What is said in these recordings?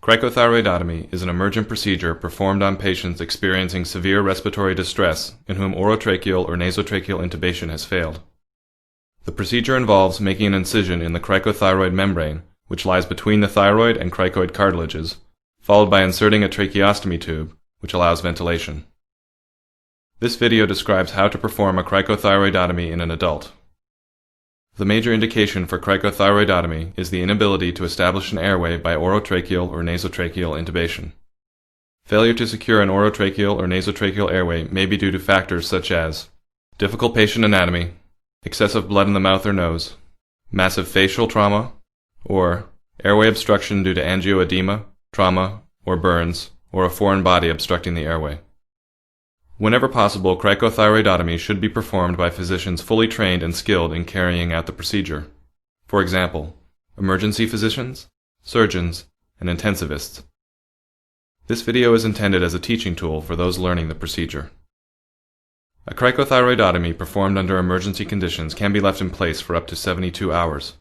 Cricothyroidotomy is an emergent procedure performed on patients experiencing severe respiratory distress in whom orotracheal or nasotracheal intubation has failed. The procedure involves making an incision in the cricothyroid membrane, which lies between the thyroid and cricoid cartilages, followed by inserting a tracheostomy tube, which allows ventilation. This video describes how to perform a cricothyroidotomy in an adult. The major indication for cricothyroidotomy is the inability to establish an airway by orotracheal or nasotracheal intubation. Failure to secure an orotracheal or nasotracheal airway may be due to factors such as difficult patient anatomy, excessive blood in the mouth or nose, massive facial trauma, or airway obstruction due to angioedema, trauma, or burns, or a foreign body obstructing the airway. Whenever possible, cricothyroidotomy should be performed by physicians fully trained and skilled in carrying out the procedure. For example, emergency physicians, surgeons, and intensivists. This video is intended as a teaching tool for those learning the procedure. A cricothyroidotomy performed under emergency conditions can be left in place for up to 72 hours.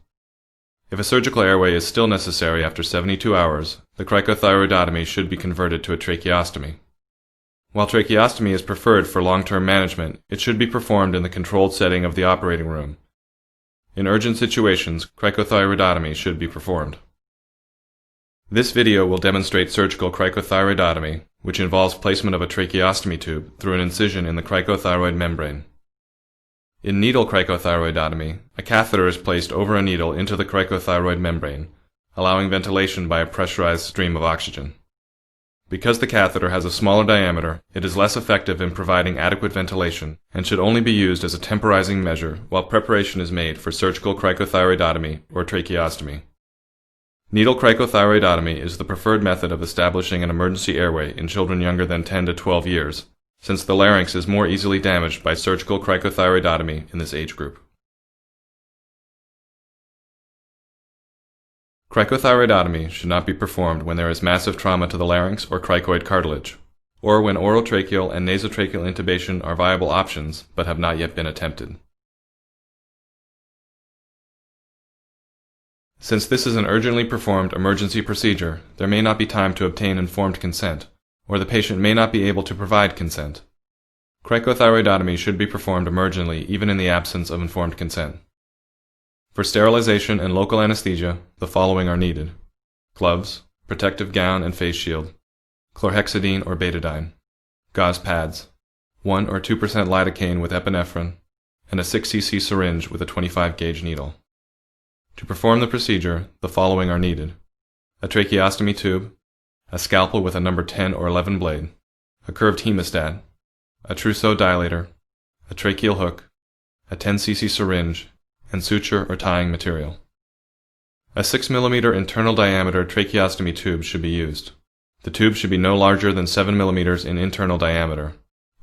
If a surgical airway is still necessary after 72 hours, the cricothyroidotomy should be converted to a tracheostomy. While tracheostomy is preferred for long-term management, it should be performed in the controlled setting of the operating room. In urgent situations, cricothyroidotomy should be performed. This video will demonstrate surgical cricothyroidotomy, which involves placement of a tracheostomy tube through an incision in the cricothyroid membrane. In needle cricothyroidotomy, a catheter is placed over a needle into the cricothyroid membrane, allowing ventilation by a pressurized stream of oxygen. Because the catheter has a smaller diameter, it is less effective in providing adequate ventilation and should only be used as a temporizing measure while preparation is made for surgical cricothyroidotomy or tracheostomy. Needle cricothyroidotomy is the preferred method of establishing an emergency airway in children younger than 10 to 12 years, since the larynx is more easily damaged by surgical cricothyroidotomy in this age group. Cricothyroidotomy should not be performed when there is massive trauma to the larynx or cricoid cartilage, or when orotracheal and nasotracheal intubation are viable options but have not yet been attempted. Since this is an urgently performed emergency procedure, there may not be time to obtain informed consent, or the patient may not be able to provide consent. Cricothyroidotomy should be performed emergently even in the absence of informed consent. For sterilization and local anesthesia, the following are needed: gloves, protective gown and face shield, chlorhexidine or betadine, gauze pads, 1 or 2% lidocaine with epinephrine, and a 6 cc syringe with a 25 gauge needle. To perform the procedure, the following are needed: a tracheostomy tube, a scalpel with a number 10 or 11 blade, a curved hemostat, a trousseau dilator, a tracheal hook, a 10 cc syringe, and suture or tying material. A 6 mm internal diameter tracheostomy tube should be used. The tube should be no larger than 7 mm in internal diameter.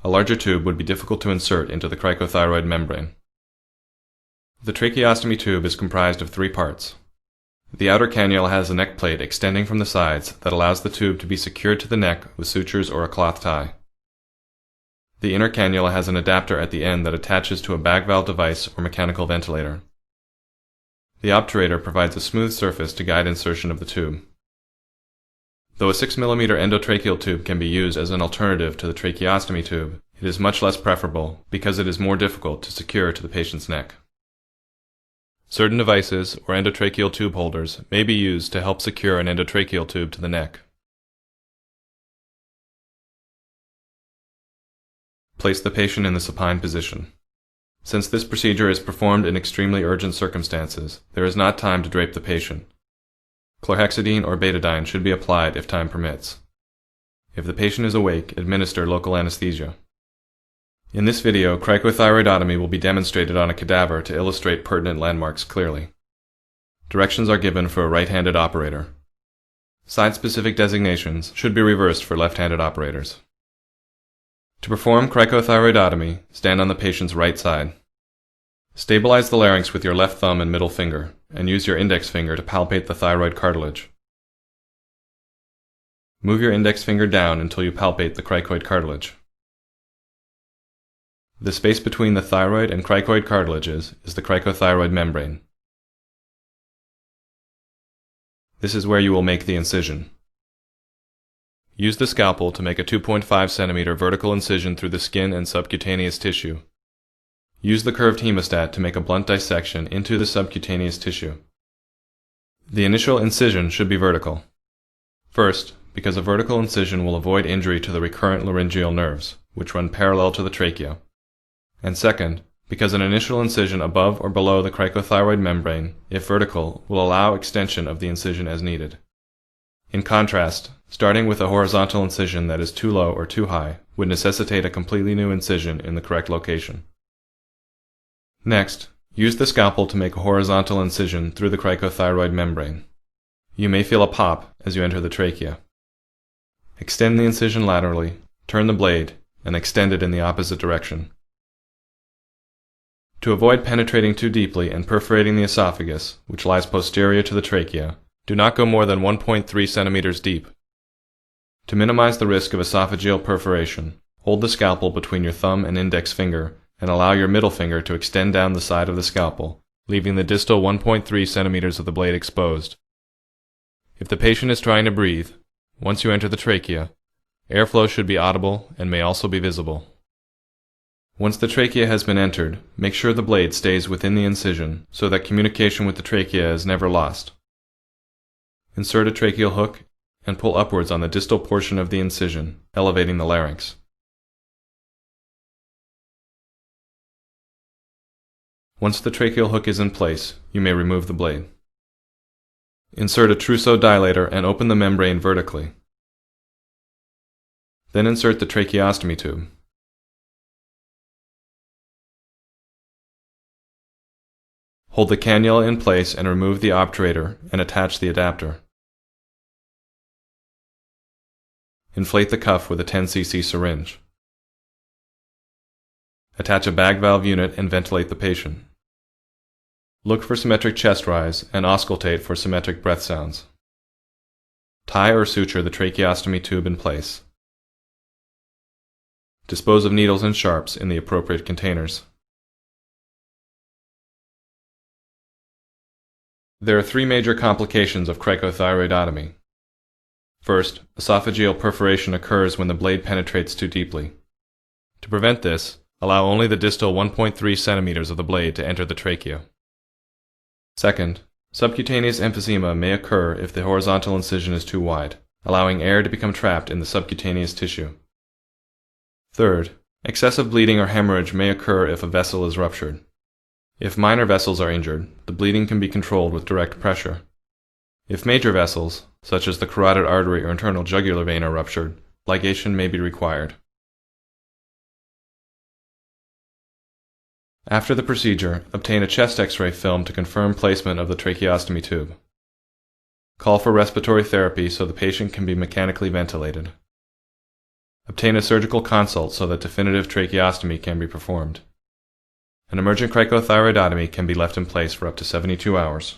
A larger tube would be difficult to insert into the cricothyroid membrane. The tracheostomy tube is comprised of 3 parts. The outer cannula has a neck plate extending from the sides that allows the tube to be secured to the neck with sutures or a cloth tie. The inner cannula has an adapter at the end that attaches to a bag valve device or mechanical ventilator. The obturator provides a smooth surface to guide insertion of the tube. Though a 6 mm endotracheal tube can be used as an alternative to the tracheostomy tube, it is much less preferable because it is more difficult to secure to the patient's neck. Certain devices or endotracheal tube holders may be used to help secure an endotracheal tube to the neck. Place the patient in the supine position. Since this procedure is performed in extremely urgent circumstances, there is not time to drape the patient. Chlorhexidine or betadine should be applied if time permits. If the patient is awake, administer local anesthesia. In this video, cricothyroidotomy will be demonstrated on a cadaver to illustrate pertinent landmarks clearly. Directions are given for a right-handed operator. Site-specific designations should be reversed for left-handed operators. To perform cricothyroidotomy, stand on the patient's right side. Stabilize the larynx with your left thumb and middle finger, and use your index finger to palpate the thyroid cartilage. Move your index finger down until you palpate the cricoid cartilage. The space between the thyroid and cricoid cartilages is the cricothyroid membrane. This is where you will make the incision. Use the scalpel to make a 2.5 cm vertical incision through the skin and subcutaneous tissue. Use the curved hemostat to make a blunt dissection into the subcutaneous tissue. The initial incision should be vertical. First, because a vertical incision will avoid injury to the recurrent laryngeal nerves, which run parallel to the trachea. And second, because an initial incision above or below the cricothyroid membrane, if vertical, will allow extension of the incision as needed. In contrast, starting with a horizontal incision that is too low or too high would necessitate a completely new incision in the correct location. Next, use the scalpel to make a horizontal incision through the cricothyroid membrane. You may feel a pop as you enter the trachea. Extend the incision laterally, turn the blade, and extend it in the opposite direction. To avoid penetrating too deeply and perforating the esophagus, which lies posterior to the trachea, do not go more than 1.3 centimeters deep. To minimize the risk of esophageal perforation, hold the scalpel between your thumb and index finger and allow your middle finger to extend down the side of the scalpel, leaving the distal 1.3 centimeters of the blade exposed. If the patient is trying to breathe, once you enter the trachea, airflow should be audible and may also be visible. Once the trachea has been entered, make sure the blade stays within the incision so that communication with the trachea is never lost. Insert a tracheal hook and pull upwards on the distal portion of the incision, elevating the larynx. Once the tracheal hook is in place, you may remove the blade. Insert a trousseau dilator and open the membrane vertically. Then insert the tracheostomy tube. Hold the cannula in place and remove the obturator and attach the adapter. Inflate the cuff with a 10 cc syringe. Attach a bag valve unit and ventilate the patient. Look for symmetric chest rise and auscultate for symmetric breath sounds. Tie or suture the tracheostomy tube in place. Dispose of needles and sharps in the appropriate containers. There are three major complications of cricothyroidotomy. First, esophageal perforation occurs when the blade penetrates too deeply. To prevent this, allow only the distal 1.3 centimeters of the blade to enter the trachea. Second, subcutaneous emphysema may occur if the horizontal incision is too wide, allowing air to become trapped in the subcutaneous tissue. Third, excessive bleeding or hemorrhage may occur if a vessel is ruptured. If minor vessels are injured, the bleeding can be controlled with direct pressure. If major vessels, such as the carotid artery or internal jugular vein, are ruptured, ligation may be required. After the procedure, obtain a chest X-ray film to confirm placement of the tracheostomy tube. Call for respiratory therapy so the patient can be mechanically ventilated. Obtain a surgical consult so that definitive tracheostomy can be performed. An emergent cricothyroidotomy can be left in place for up to 72 hours.